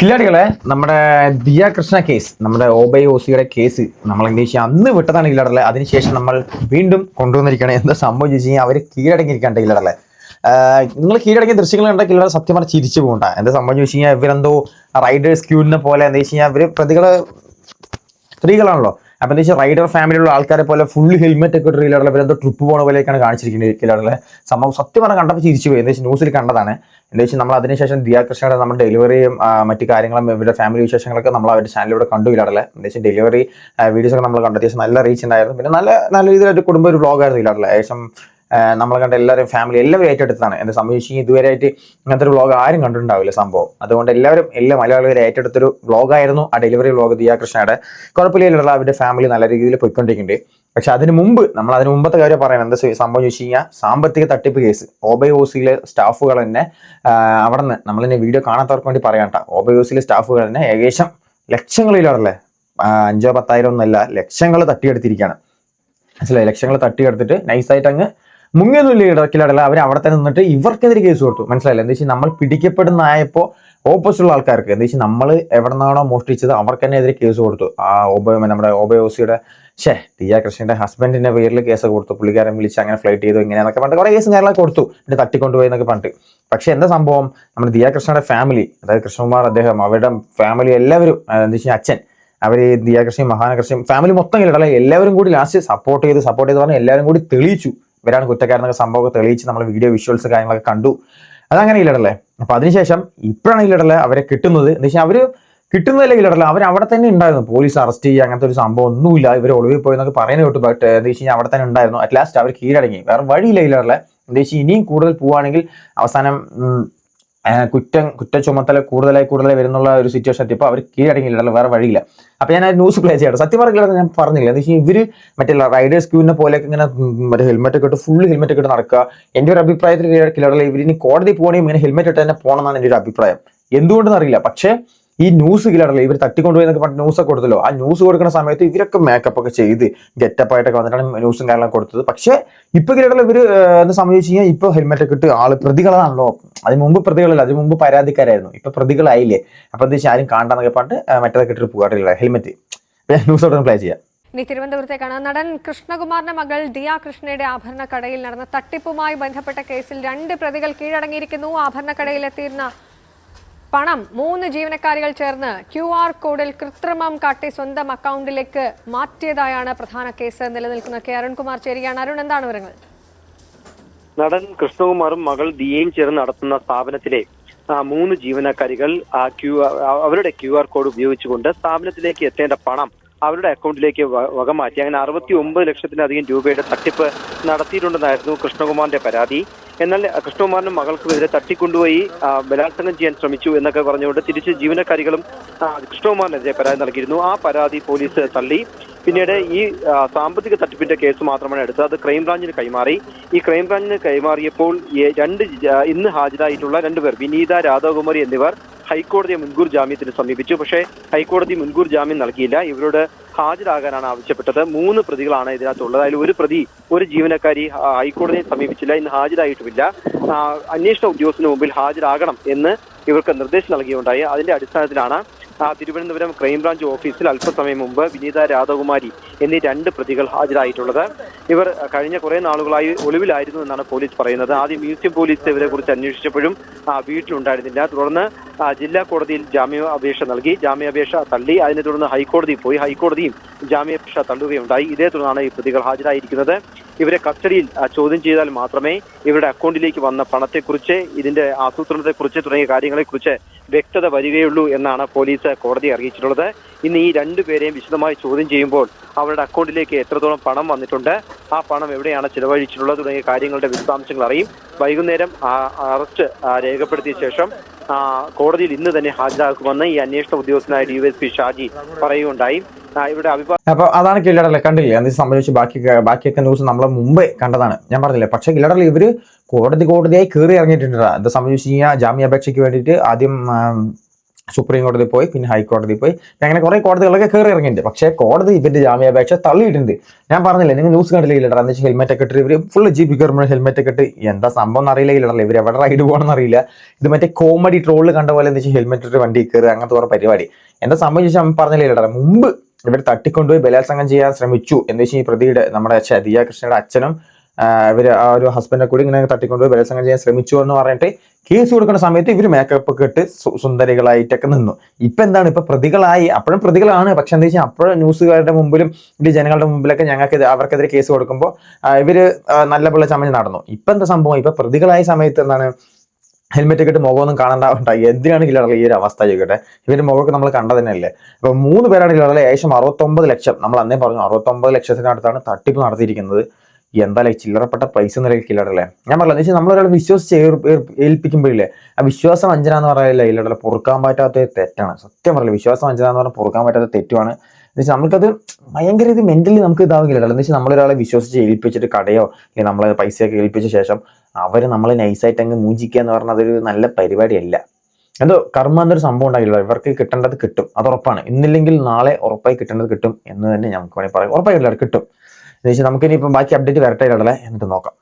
കില്ലാടികളെ നമ്മുടെ ദിയ കൃഷ്ണ കേസ്, നമ്മുടെ obey ഓസിയുടെ case നമ്മൾ എന്താ വെച്ചാൽ അന്ന് വിട്ടതാണ് കില്ലാടല്ലേ. അതിനുശേഷം നമ്മൾ വീണ്ടും കൊണ്ടുവന്നിരിക്കുകയാണ്. എന്താ സംഭവം ചോദിച്ചു കഴിഞ്ഞാൽ അവർ കീഴടങ്ങിയിരിക്കണ്ട കില്ലാടല്ലേ. നിങ്ങൾ കീഴടങ്ങിയ ദൃശ്യങ്ങൾ കണ്ട കില്ലാട സത്യം പറഞ്ഞാൽ ചിരിച്ചു പോകണ്ട. എന്താ സംഭവം ചോദിച്ചു കഴിഞ്ഞാൽ ഇവരെന്തോ റൈഡേഴ്സ് ക്യൂവിനെ പോലെ എന്താ വെച്ച് കഴിഞ്ഞാൽ ഇവർ പ്രതികള് സ്ത്രീകളാണല്ലോ. അപ്പം എന്താ വെച്ചാൽ റൈഡർ ഫാമിലിയുള്ള ആൾക്കാരെ പോലെ ഫുൾ ഹെൽമെറ്റ് ഒക്കെ ഇട്ടില്ല ഇവരെന്തോ ട്രിപ്പ് പോണ പോലെയൊക്കെയാണ് കാണിച്ചിരിക്കുന്നത്. സംഭവം സത്യം പറഞ്ഞാൽ കണ്ടപ്പോൾ ചിരിച്ചു പോയി. എന്താ വെച്ചാൽ ന്യൂസിൽ കണ്ടതാണ്. എന്താ വെച്ചാൽ നമ്മൾ അതിനുശേഷം ദിയ കൃഷ്ണയുടെ നമ്മുടെ ഡെലിവറിയും മറ്റു കാര്യങ്ങളും ഇവരുടെ ഫാമിലി വിശേഷങ്ങളൊക്കെ നമ്മൾ അവരുടെ ചാനലിലൂടെ കണ്ടുപോയില്ലേ. എന്താ വെച്ചാൽ ഡെലിവറി വീഡിയോസ് ഒക്കെ നമ്മൾ കണ്ട അത്യാവശ്യം നല്ല റീച്ച് ഉണ്ടായിരുന്നു. പിന്നെ നല്ല രീതിയിലായിട്ട് കുടുംബ ഒരു വ്ളോഗായിരുന്നു ഇല്ലാടല്ലേ. ഏകദേശം നമ്മൾ കണ്ട എല്ലാവരും ഫാമിലി എല്ലാവരും ഏറ്റെടുത്താണ്. എന്താ സംഭവിച്ചു ഇതുവരെയായിട്ട് ഇങ്ങനത്തെ ഒരു വ്ളോഗ് ആരും കണ്ടിട്ടുണ്ടാവില്ല സംഭവം. അതുകൊണ്ട് എല്ലാ മലയാളികൾ ഏറ്റെടുത്തൊരു വ്ളോഗായിരുന്നു ആ ഡെലിവറി വ്ളോഗ് ദിയ കൃഷ്ണയുടെ. കുഴപ്പമില്ല, അവരുടെ ഫാമിലി നല്ല രീതിയിൽ പോയിക്കൊണ്ടിരിക്കുന്നുണ്ട്. പക്ഷെ അതിന് മുമ്പത്തെ കാര്യം പറയാൻ എന്താ സംഭവം ചോദിച്ചു കഴിഞ്ഞാൽ സാമ്പത്തിക തട്ടിപ്പ് കേസ്. ഓബൈ ഓസിയിലെ സ്റ്റാഫുകൾ തന്നെ അവിടെ നിന്ന് നമ്മളിന്നെ വീഡിയോ കാണാത്തവർക്ക് വേണ്ടി പറയാം കേട്ടോ. ഓബൈ ഓസിയിലെ സ്റ്റാഫുകൾ തന്നെ ഏകദേശം ലക്ഷങ്ങളിലാണല്ലേ, 5,000-10,000 ഒന്നല്ല, ലക്ഷങ്ങൾ തട്ടിയെടുത്തിരിക്കുകയാണ്. മനസ്സിലായി? ലക്ഷങ്ങൾ തട്ടിയെടുത്തിട്ട് നൈസായിട്ട് അങ്ങ് മുങ്ങിയൊന്നുമില്ല ഇടക്കിലടല്ല. അവർ അവിടെ തന്നെ നിന്നിട്ട് ഇവർക്കെതിരെ കേസ് കൊടുത്തു. മനസ്സിലായില്ല? എന്താ വെച്ചാൽ നമ്മൾ പിടിക്കപ്പെടുന്നതായപ്പോൾ ഓപ്പോസിറ്റുള്ള ആൾക്കാർക്ക് എന്താ വെച്ചാൽ നമ്മൾ എവിടെ നിന്നാണോ മോഷ്ടിച്ചത് അവർക്ക് തന്നെ എതിരെ കേസ് കൊടുത്തു. നമ്മുടെ ഓബൈ ഓസിയുടെ ദിയ കൃഷ്ണന്റെ ഹസ്ബൻഡിന്റെ പേരിൽ കേസ് കൊടുത്തു. പുള്ളിക്കാരൻ വിളിച്ച് അങ്ങനെ ഫ്ലൈറ്റ് ചെയ്തു ഇങ്ങനെയാന്നൊക്കെ പറഞ്ഞിട്ട് കുറെ കേസും കാര്യങ്ങളൊക്കെ കൊടുത്തു. എന്നിട്ട് തട്ടിക്കൊണ്ടുപോയി എന്നൊക്കെ പറഞ്ഞിട്ട്. പക്ഷെ എന്താ സംഭവം, നമ്മുടെ ദിയ കൃഷ്ണയുടെ ഫാമിലി, അതായത് കൃഷ്ണകുമാർ അദ്ദേഹം, അവരുടെ ഫാമിലി എല്ലാവരും എന്താ വെച്ചാൽ അച്ഛൻ, അവർ ദിയാകൃഷ്ണയും മഹാനകൃഷ്ണയും ഫാമിലി മൊത്തം കിട്ടല്ലേ എല്ലാവരും കൂടി ലാസ്റ്റ് സപ്പോർട്ട് ചെയ്ത് പറഞ്ഞ് എല്ലാവരും കൂടി തെളിയിച്ചു ഇവരാണ് കുറ്റക്കാരെന്നൊക്കെ സംഭവമൊക്കെ തെളിയിച്ച് നമ്മൾ വീഡിയോ വിഷ്വൽസ് കാര്യങ്ങളൊക്കെ കണ്ടു. അതങ്ങനെ ഇല്ലടല്ലേ. അപ്പൊ അതിനുശേഷം ഇപ്പോഴാണ് ഇല്ലടല്ലേ അവരെ കിട്ടുന്നത്. എന്താ വെച്ചാൽ അവര് കിട്ടുന്നതല്ലേ ഇല്ലടല്ല, അവർ അവിടെ തന്നെ ഉണ്ടായിരുന്നു. പോലീസ് അറസ്റ്റ് ചെയ്യുക അങ്ങനത്തെ ഒരു സംഭവം ഒന്നുമില്ല. ഇവർ ഒളിവിൽ പോയി എന്നൊക്കെ പറയുന്നത് കേട്ടു. ബട്ട് എന്താ വെച്ച് കഴിഞ്ഞാൽ അവിടെ തന്നെ ഉണ്ടായിരുന്നു. അറ്റ് ലാസ്റ്റ് അവർ കീഴടങ്ങി. വേറെ വഴിയില്ല ഇല്ലടല്ലേ. എന്താ വെച്ചാൽ ഇനിയും കൂടുതൽ പോവുകയാണെങ്കിൽ അവസാനം കുറ്റ ചുമത്തല കൂടുതലായി വരുന്നുള്ള ഒരു സിറ്റുവേഷൻ എത്തിയപ്പോൾ അവർ കീഴടങ്ങിയില്ലല്ലോ, വേറെ വഴിയില്ല. അപ്പൊ ഞാൻ ന്യൂസ് പ്ലേ ചെയ്യട്ടെ. സത്യം പറഞ്ഞില്ല, ഞാൻ പറഞ്ഞില്ല. എന്താ വെച്ചാൽ ഇവര് മറ്റേ റൈഡേഴ്സ് ക്യൂവിനെ പോലെയൊക്കെ ഇങ്ങനെ മറ്റേ ഹെൽമെറ്റ് ഒക്കെ ഇട്ട് ഫുൾ ഹെൽമെറ്റ് ഒക്കെ ഇട്ട് നടക്കുക. എൻ്റെ ഒരു അഭിപ്രായത്തിൽ കിടക്കില്ല. ഇവരിനി കോടതി പോകണമെങ്കിൽ ഇങ്ങനെ ഹെൽമെറ്റ് ഇട്ട് തന്നെ പോകണം എന്നാണ് എൻ്റെ ഒരു അഭിപ്രായം. എന്തുകൊണ്ടെന്ന് അറിയില്ല. പക്ഷേ ഈ ന്യൂസ് കിടക്കില്ല, ഇവർ തട്ടിക്കൊണ്ടുപോയി എന്നൊക്കെ പറഞ്ഞിട്ട് ന്യൂസൊക്കെ കൊടുത്തല്ലോ. ആ ന്യൂസ് കൊടുക്കുന്ന സമയത്ത് ഇവരൊക്കെ മേക്കപ്പ് ഒക്കെ ചെയ്ത് ഗെറ്റപ്പ് ആയിട്ടൊക്കെ വന്നിട്ടാണ് ന്യൂസും കാര്യങ്ങളൊക്കെ കൊടുത്തത്. പക്ഷേ ഇപ്പൊ കിടക്കില്ല ഇവർ എന്താ സംഭവിച്ചു കഴിഞ്ഞാൽ ഇപ്പൊ ഹെൽമെറ്റ് ഒക്കെ ഇട്ട് ആള് പ്രതികളാണല്ലോ. അതിന് മുമ്പ് പ്രതികളല്ല, അതിന് മുമ്പ് പരാതിക്കാരായിരുന്നു. ഇപ്പൊ പ്രതികളായില്ലേ. അപ്പൊ എന്താ വെച്ചാൽ ആരും കാണാന്നൊക്കെ പറഞ്ഞിട്ട് മറ്റേതൊക്കെ ഇട്ടിട്ട് പോകാറില്ല ഹെൽമെറ്റ്. ന്യൂസോടെ പ്ലേ ചെയ്യാം. ഇനി തിരുവനന്തപുരത്തേക്കാണ്. നടൻ കൃഷ്ണകുമാറിന്റെ മകൾ ദിയ കൃഷ്ണയുടെ ആഭരണക്കടയിൽ നടന്ന തട്ടിപ്പുമായി ബന്ധപ്പെട്ട കേസിൽ 2 പ്രതികൾ കീഴടങ്ങിയിരിക്കുന്നു. ആഭരണക്കടയിൽ എത്തിയിരുന്ന പണം 3 ജീവനക്കാരികൾ ചേർന്ന് QR കോഡിൽ കൃത്രിമം കാട്ടി സ്വന്തം അക്കൗണ്ടിലേക്ക് മാറ്റിയതായാണ് പ്രധാന കേസ് നിലനിൽക്കുന്ന. അരുൺകുമാർ ചേരുകയാണ്. അരുൺ, എന്താണ് വിവരങ്ങൾ? നടൻ കൃഷ്ണകുമാറും മകൾ ദിയയും ചേർന്ന് നടത്തുന്ന സ്ഥാപനത്തിലെ 3 ജീവനക്കാരികൾ അവരുടെ QR കോഡ് ഉപയോഗിച്ചുകൊണ്ട് സ്ഥാപനത്തിലേക്ക് എത്തേണ്ട പണം അവരുടെ അക്കൗണ്ടിലേക്ക് വകമാറ്റി. അങ്ങനെ 69 ലക്ഷത്തിലധികം രൂപയുടെ തട്ടിപ്പ് നടത്തിയിട്ടുണ്ടെന്നായിരുന്നു കൃഷ്ണകുമാറിന്റെ പരാതി. എന്നാൽ കൃഷ്ണകുമാറിനും മകൾക്കുമെതിരെ തട്ടിക്കൊണ്ടുപോയി ബലാത്സംഗം ചെയ്യാൻ ശ്രമിച്ചു എന്നൊക്കെ പറഞ്ഞുകൊണ്ട് തിരിച്ച് ജീവനക്കാരികളും കൃഷ്ണകുമാറിനെതിരെ പരാതി നൽകിയിരുന്നു. ആ പരാതി പോലീസ് തള്ളി. പിന്നീട് ഈ സാമ്പത്തിക തട്ടിപ്പിന്റെ കേസ് മാത്രമാണ് എടുത്തത്. അത് ക്രൈംബ്രാഞ്ചിന് കൈമാറി. ഈ ക്രൈംബ്രാഞ്ചിന് കൈമാറിയപ്പോൾ ഇന്ന് ഹാജരായിട്ടുള്ള 2 പേർ, വിനീത, രാധാകുമാരി എന്നിവർ ഹൈക്കോടതിയെ മുൻകൂർ ജാമ്യത്തിന് സമീപിച്ചു. പക്ഷേ ഹൈക്കോടതി മുൻകൂർ ജാമ്യം നൽകിയില്ല. ഇവരോട് ഹാജരാകാനാണ് ആവശ്യപ്പെട്ടത്. 3 പ്രതികളാണ് ഇതിനകത്തുള്ളത്. അതിൽ ഒരു ജീവനക്കാരി ഹൈക്കോടതിയെ സമീപിച്ചില്ല, ഇന്ന് ഹാജരായിട്ടുമില്ല. അന്വേഷണ ഉദ്യോഗസ്ഥന് മുമ്പിൽ ഹാജരാകണം എന്ന് ഇവർക്ക് നിർദ്ദേശം നൽകിയുണ്ടായി. അതിന്റെ അടിസ്ഥാനത്തിലാണ് തിരുവനന്തപുരം ക്രൈംബ്രാഞ്ച് ഓഫീസിൽ അല്പസമയം മുമ്പ് വിനീത, രാധാകുമാരി എന്നീ 2 പ്രതികൾ ഹാജരായിട്ടുള്ളത്. ഇവർ കഴിഞ്ഞ കുറെ നാളുകളായി ഒളിവിലായിരുന്നു എന്നാണ് പോലീസ് പറയുന്നത്. ആദ്യം മ്യൂസിയം പോലീസ് ഇവരെ കുറിച്ച് അന്വേഷിച്ചപ്പോഴും വീട്ടിലുണ്ടായിരുന്നില്ല. തുടർന്ന് ജില്ലാ കോടതിയിൽ ജാമ്യാപേക്ഷ നൽകി. ജാമ്യാപേക്ഷ തള്ളി. അതിനെ തുടർന്ന് ഹൈക്കോടതിയിൽ പോയി. ഹൈക്കോടതിയും ജാമ്യാപേക്ഷ തള്ളുകയുണ്ടായി. ഇതേ തുടർന്നാണ് ഈ പ്രതികൾ ഹാജരായിരിക്കുന്നത്. ഇവരെ കസ്റ്റഡിയിൽ ചോദ്യം ചെയ്താൽ മാത്രമേ ഇവരുടെ അക്കൗണ്ടിലേക്ക് വന്ന പണത്തെക്കുറിച്ച്, ഇതിന്റെ ആസൂത്രണത്തെക്കുറിച്ച് തുടങ്ങിയ കാര്യങ്ങളെക്കുറിച്ച് വ്യക്തത വരികയുള്ളൂ എന്നാണ് പോലീസ് കോടതിയെ അറിയിച്ചിട്ടുള്ളത്. ഇന്ന് ഈ 2 പേരെയും വിശദമായി ചോദ്യം ചെയ്യുമ്പോൾ അവരുടെ അക്കൗണ്ടിലേക്ക് എത്രത്തോളം പണം വന്നിട്ടുണ്ട്, ആ പണം എവിടെയാണ് ചിലവഴിച്ചിട്ടുള്ളത് തുടങ്ങിയ കാര്യങ്ങളുടെ വിശദാംശങ്ങൾ അറിയും. വൈകുന്നേരം അറസ്റ്റ് രേഖപ്പെടുത്തിയ ശേഷം കോടതിയിൽ ഇന്ന് തന്നെ ഹാജരാക്കുമെന്ന് ഈ അന്വേഷണ ഉദ്യോഗസ്ഥനായ DYSP ഷാജി പറയുകയുണ്ടായി. ഇവിടെ അപ്പൊ അതാണ് കില്ലടല്ലേ. കണ്ടില്ലേ എന്ത് സംബന്ധിച്ച് ബാക്കിയൊക്കെ ന്യൂസ് നമ്മളെ മുമ്പേ കണ്ടതാണ്. ഞാൻ പറഞ്ഞില്ലേ. പക്ഷെ കില്ലടല്ലേ ഇവര് കോടതിയായി കയറി ഇറങ്ങിയിട്ടുണ്ട്. എന്താ സംബന്ധിച്ച് കഴിഞ്ഞാൽ ജാമ്യാപേക്ഷയ്ക്ക് വേണ്ടിയിട്ട് ആദ്യം സുപ്രീം കോടതി പോയി, പിന്നെ ഹൈക്കോടതി പോയി, അങ്ങനെ കുറെ കോടതികളൊക്കെ കയറി ഇറങ്ങിയിട്ടുണ്ട്. പക്ഷേ കോടതി ഇവരുടെ ജാമ്യാപേക്ഷ തള്ളിയിട്ടുണ്ട്. ഞാൻ പറഞ്ഞില്ലേ, നിങ്ങൾ ന്യൂസ് കണ്ടില്ലേ ഇല്ലടാ, എന്ന് വെച്ചാൽ ഹെൽമെറ്റ് ഒക്കെ ഇട്ട് ഇവർ ഫുൾ ജീപ്പ് കയറുമ്പോൾ ഹെൽമെറ്റ് ഒക്കെ ഇട്ട് എന്താ സംഭവം എന്നറിയില്ല ഇല്ലടല്ലേ, ഇവർ എവിടെ റൈഡ് പോകണമെന്ന് അറിയില്ല. ഇത് മറ്റേ കോമഡി ട്രോളിൽ കണ്ട പോലെ എന്ന് വെച്ചാൽ ഹെൽമെറ്റ് ഇട്ട് വണ്ടി കയറുക, അങ്ങനത്തെ കുറെ പരിപാടി. എന്താ സംഭവം ചോദിച്ചാൽ പറഞ്ഞില്ലേ ഇല്ലടാ, മുമ്പ് ഇവർ തട്ടിക്കൊണ്ടുപോയി ബലാത്സംഗം ചെയ്യാൻ ശ്രമിച്ചു എന്ന് വെച്ചാൽ ഈ പ്രതിയുടെ നമ്മുടെ ദിയ കൃഷ്ണയുടെ അച്ഛനും ഇവർ ആ ഒരു ഹസ്ബൻഡെ കൂടി ഇങ്ങനെ തട്ടിക്കൊണ്ടുപോയി ബലാത്സംഗം ചെയ്യാൻ ശ്രമിച്ചു എന്ന് പറഞ്ഞിട്ട് കേസ് കൊടുക്കുന്ന സമയത്ത് ഇവർ മേക്കപ്പ് ഒക്കെ ഇട്ട് സുന്ദരികളായിട്ടൊക്കെ നിന്നു. ഇപ്പൊ എന്താണ്, ഇപ്പൊ പ്രതികളായി, അപ്പോഴും പ്രതികളാണ്. പക്ഷെ എന്താ വെച്ചാൽ അപ്പോഴും ന്യൂസുകാരുടെ മുമ്പിലും ജനങ്ങളുടെ മുമ്പിലൊക്കെ അവർക്കെതിരെ കേസ് കൊടുക്കുമ്പോൾ ഇവര് നല്ല പിള്ള ചമഞ്ഞ് നടന്നു. ഇപ്പൊ എന്താ സംഭവം, ഇപ്പൊ പ്രതികളായ സമയത്ത് എന്താണ് ഹെൽമെറ്റ് ഒക്കെ ഇട്ട് മുഖമൊന്നും കാണണ്ടാവുണ്ടായി. എന്തിനാണ് ഇല്ലാതെ ഈ ഒരു അവസ്ഥ ചോദിക്കട്ടെ, ഇവരുടെ മുഖമൊക്കെ നമ്മൾ കണ്ടത് തന്നെയല്ലേ. അപ്പൊ 3 പേരാണ് ഇല്ലാതെ ഏകദേശം 69 ലക്ഷം, നമ്മൾ അന്നേ പറഞ്ഞു 69 ലക്ഷത്തിനടുത്താണ് തട്ടിപ്പ് നടത്തിയിരിക്കുന്നത്. എന്തായാലും ചില്ലറപ്പെട്ട പൈസ നിലയ്ക്കില്ലടല്ലേ. ഞാൻ പറഞ്ഞത് വെച്ചാൽ നമ്മളൊരാൾ വിശ്വസിച്ച് ഏൽപ്പിക്കുമ്പോഴില്ലേ, ആ വിശ്വാസം വഞ്ചന എന്ന് പറയില്ല ഇല്ലടല്ലേ, പൊറുക്കാൻ പറ്റാത്ത തെറ്റാണ്. സത്യം പറയില്ല, വിശ്വാസം വഞ്ചന എന്ന് പറഞ്ഞാൽ പൊറുക്കാൻ പറ്റാത്ത തെറ്റുമാണ്. എന്ന് വെച്ചാൽ നമുക്കത് ഭയങ്കര ഇത് മെന്റലി നമുക്ക് ഇതാവുകയില്ല. എന്ന് വെച്ചാൽ നമ്മളൊരാളെ വിശ്വസിച്ച് ഏൽപ്പിച്ചിട്ട് കടയോ അല്ലെങ്കിൽ നമ്മളെ പൈസയൊക്കെ ഏൽപ്പിച്ച ശേഷം അവർ നമ്മളെ നൈസായിട്ട് അങ്ങ് മൂഞ്ചിക്കുക എന്ന് പറഞ്ഞാൽ അതൊരു നല്ല പരിപാടിയല്ല. എന്തോ കർമ്മ എന്നൊരു സംഭവം ഉണ്ടാകില്ല. ഇവർക്ക് കിട്ടേണ്ടത് കിട്ടും, അത് ഉറപ്പാണ്. ഇന്നില്ലെങ്കിൽ നാളെ ഉറപ്പായി കിട്ടേണ്ടത് കിട്ടും എന്ന് തന്നെ നമുക്ക് വേണമെങ്കിൽ പറയാം. ഉറപ്പായില്ല കിട്ടും. എന്ന് വെച്ചാൽ നമുക്കിനി ഇപ്പം ബാക്കി അപ്ഡേറ്റ് വരട്ടെ ഇല്ലടല്ലേ, എന്നിട്ട് നോക്കാം.